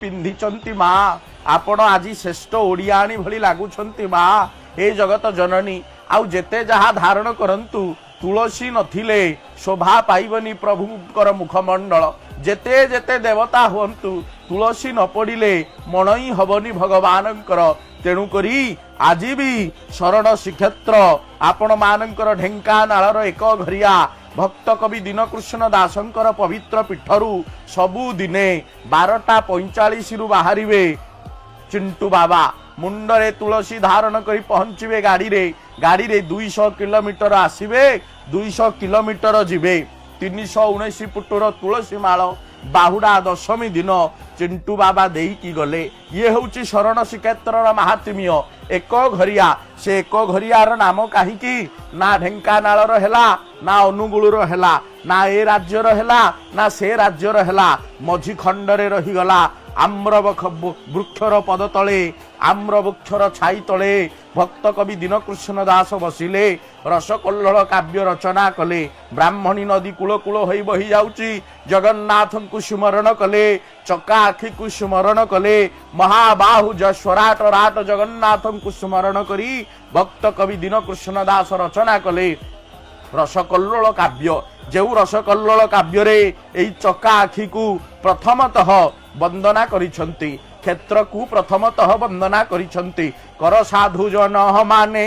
ପିନ୍ଧିଛନ୍ତି ମା ଆପଣ ଆଜି ଶ୍ରେଷ୍ଠ ଓଡ଼ିଆଣୀ ଭଳି ଲାଗୁଛନ୍ତି ମା ଏ ଜଗତ ଜନନୀ। ଆଉ ଯେତେ ଯାହା ଧାରଣ କରନ୍ତୁ ତୁଳସୀ ନଥିଲେ ଶୋଭା ପାଇବନି ପ୍ରଭୁଙ୍କର ମୁଖମଣ୍ଡଳ। ଯେତେ ଯେତେ ଦେବତା ହୁଅନ୍ତୁ ତୁଳସୀ ନ ପଡ଼ିଲେ ମଣ ହିଁ ହବନି ଭଗବାନଙ୍କର। ତେଣୁକରି ଆଜି ବି ଶରଣ ଶ୍ରୀକ୍ଷେତ୍ର ଆପଣ ମାନଙ୍କର ଢେଙ୍କାନାଳର ଏକ ଘରିଆ ଭକ୍ତ କବି ଦୀନକୃଷ୍ଣ ଦାସଙ୍କର ପବିତ୍ର ପୀଠରୁ ସବୁଦିନେ 12:45 ବାହାରିବେ ଚିଣ୍ଟୁ ବାବା। ମୁଣ୍ଡରେ ତୁଳସୀ ଧାରଣ କରି ପହଞ୍ଚିବେ ଗାଡ଼ିରେ 200 କିଲୋମିଟର ଆସିବେ, 200 କିଲୋମିଟର ଯିବେ। 319 ଫୁଟର ତୁଳସୀ ମାଳ ବାହୁଡ଼ା ଦଶମୀ ଦିନ ଚିଣ୍ଟୁ ବାବା ଦେଇକି ଗଲେ। ଇଏ ହେଉଛି ଶରଣ ଶ୍ରୀକ୍ଷେତ୍ରର ମାହାତ୍ମ୍ୟ। ଏକ ଘରିଆ, ସେ ଏକ ଘରିଆର ନାମ କାହିଁକି ନା ଢେଙ୍କାନାଳର ହେଲା, ନା ଅନୁଗୁଳର ହେଲା, ନା ଏ ରାଜ୍ୟର ହେଲା, ନା ସେ ରାଜ୍ୟର ହେଲା। ମଝି ଖଣ୍ଡରେ ରହିଗଲା ଆମ୍ର ବୃକ୍ଷର ପଦ ତଳେ, ଆମ୍ର ବୃକ୍ଷର ଛାଇ ତଳେ ଭକ୍ତ କବି ଦୀନକୃଷ୍ଣ ଦାସ ବସିଲେ। ରସକଲ୍ଲୋଳ କାବ୍ୟ ରଚନା କଲେ। ବ୍ରାହ୍ମଣୀ ନଦୀ କୂଳ କୂଳ ହୋଇ ବହି ଯାଉଛି, ଜଗନ୍ନାଥଙ୍କୁ ସ୍ମରଣ କଲେ। ଚକା ଆଖିକୁ ସ୍ମରଣ କଲେ। ମହାବାହୁ ସ୍ୱରାଟ ରାଟ ଜଗନ୍ନାଥଙ୍କୁ ସ୍ମରଣ କରି ଭକ୍ତ କବି ଦୀନକୃଷ୍ଣ ଦାସ ରଚନା କଲେ ରସକଲ୍ଲୋଳ କାବ୍ୟ। ଯେଉଁ ରସକଲ୍ଲୋଳ କାବ୍ୟରେ ଏଇ ଚକା ଆଖିକୁ ପ୍ରଥମତଃ ବନ୍ଦନା କରିଛନ୍ତି, କ୍ଷେତ୍ରକୁ ପ୍ରଥମତଃ ବନ୍ଦନା କରିଛନ୍ତି। କର ସାଧୁ ଜନ ମାନେ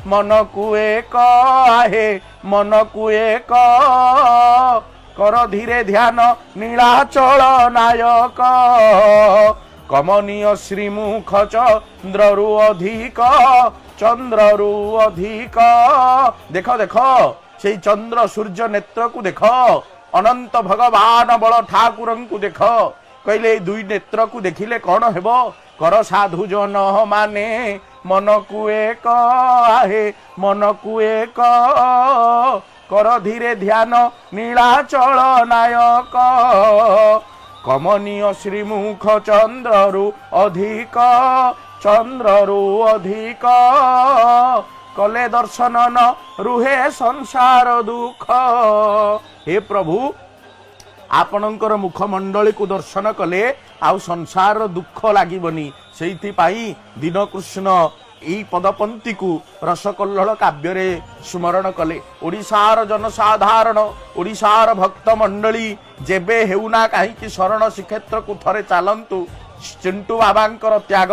ମନକୁ ଏକ ଆହେ ମନକୁ ଏକ, କର ଧୀରେ ଧ୍ୟାନ ନୀଳାଚଳ ନାୟକ, କମନୀୟ ଶ୍ରୀମୁଖ ଚନ୍ଦ୍ରରୁ ଅଧିକ, ଚନ୍ଦ୍ରରୁ ଅଧିକ। ଦେଖ ଦେଖ ସେଇ ଚନ୍ଦ୍ର ସୂର୍ଯ୍ୟ ନେତ୍ରକୁ ଦେଖ, ଅନନ୍ତ ଭଗବାନ ବଳ ଠାକୁରଙ୍କୁ ଦେଖ। କହିଲେ ଏଇ ଦୁଇ ନେତ୍ରକୁ ଦେଖିଲେ କଣ ହେବ? କର ସାଧୁ ଜନ ମାନେ ମନକୁ ଏକ ଆହେ ମନକୁ ଏକ, କର ଧୀରେ ଧ୍ୟାନ ନୀଳାଚଳ ନାୟକ, କମନୀୟ ଶ୍ରୀମୁଖ ଚନ୍ଦ୍ରରୁ ଅଧିକ, ଚନ୍ଦ୍ରରୁ ଅଧିକ, କଲେ ଦର୍ଶନ ନ ରୁହେ ସଂସାର ଦୁଃଖ। ହେ ପ୍ରଭୁ, ଆପଣଙ୍କର ମୁଖମଣ୍ଡଳୀକୁ ଦର୍ଶନ କଲେ ଆଉ ସଂସାର ଦୁଃଖ ଲାଗିବନି। ସେଇଥିପାଇଁ ଦୀନକୃଷ୍ଣ ଏଇ ପଦପନ୍ତିକୁ ରସକଲ୍ଲୋଳ କାବ୍ୟରେ ସ୍ମରଣ କଲେ। ଓଡ଼ିଶାର ଜନସାଧାରଣ, ଓଡ଼ିଶାର ଭକ୍ତ ମଣ୍ଡଳୀ ଯେବେ ହେଉନା କାହିଁକି ଶରଣ ଶ୍ରୀକ୍ଷେତ୍ରକୁ ଥରେ ଚାଲନ୍ତୁ। ଚିଣ୍ଟୁ ବାବାଙ୍କର ତ୍ୟାଗ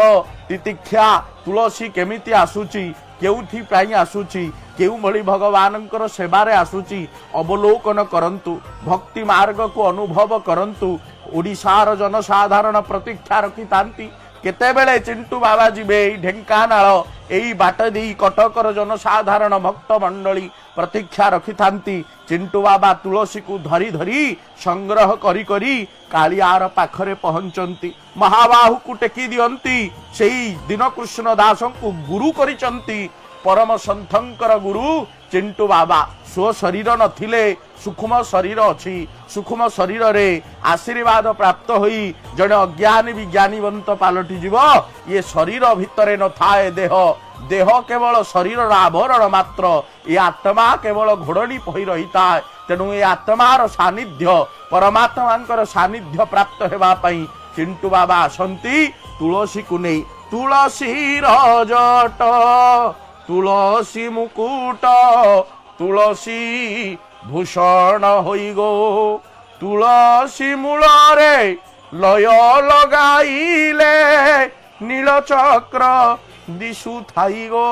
ତିତିକ୍ଷା ତୁଳସୀ କେମିତି ଆସୁଛି, କେଉଁଥିପାଇଁ ଆସୁଛି, କେଉଁଭଳି ଭଗବାନଙ୍କର ସେବାରେ ଆସୁଛି ଅବଲୋକନ କରନ୍ତୁ। ଭକ୍ତି ମାର୍ଗକୁ ଅନୁଭବ କରନ୍ତୁ। ଓଡ଼ିଶାର ଜନସାଧାରଣ ପ୍ରତୀକ୍ଷା ରଖିଥାନ୍ତି କେତେବେଳେ ଚିଣ୍ଟୁ ବାବା ଯିବେ ଏଇ ଢେଙ୍କାନାଳ, ଏଇ ବାଟ ଦେଇ କଟକର ଜନସାଧାରଣ ଭକ୍ତ ମଣ୍ଡଳୀ ପ୍ରତୀକ୍ଷା ରଖିଥାନ୍ତି। ଚିଣ୍ଟୁ ବାବା ତୁଳସୀକୁ ଧରି ଧରି ସଂଗ୍ରହ କରି କରି କାଳିଆର ପାଖରେ ପହଞ୍ଚନ୍ତି। ମହାବାହୁକୁ ଟେକି ଦିଅନ୍ତି। ସେଇ ଦୀନକୃଷ୍ଣ ଦାସଙ୍କୁ ଗୁରୁ କରିଛନ୍ତି। ପରମ ସନ୍ଥଙ୍କର ଗୁରୁ ଚିଣ୍ଟୁ ବାବା। ସ୍ୱ ଶରୀର ନଥିଲେ ସୂକ୍ଷ୍ମ ଶରୀର ଅଛି। ସୂକ୍ଷ୍ମ ଶରୀରରେ ଆଶୀର୍ବାଦ ପ୍ରାପ୍ତ ହୋଇ ଜଣେ ଅଜ୍ଞାନୀ ବିଜ୍ଞାନୀବନ୍ତ ପାଲଟିଯିବ। ଇଏ ଶରୀର ଭିତରେ ନଥାଏ ଦେହ, ଦେହ କେବଳ ଶରୀରର ଆବରଣ ମାତ୍ର। ଏ ଆତ୍ମା କେବଳ ଘୋଡ଼ଣୀ ହୋଇ ରହିଥାଏ। ତେଣୁ ଏ ଆତ୍ମାର ସାନ୍ନିଧ୍ୟ, ପରମାତ୍ମାଙ୍କର ସାନ୍ନିଧ୍ୟ ପ୍ରାପ୍ତ ହେବା ପାଇଁ ଚିଣ୍ଟୁ ବାବା ଆସନ୍ତି ତୁଳସୀକୁ ନେଇ। ତୁଳସୀର ଜଟ, ତୁଳସୀ ମୁକୁଟ, ତୁଳସୀ ଭୂଷଣ ହୋଇଗୋ, ତୁଳସୀ ମୂଳରେ ଲୟ ଲଗାଇଲେ ନୀଳଚକ୍ର ଦିଶୁଥାଇ ଗୋ।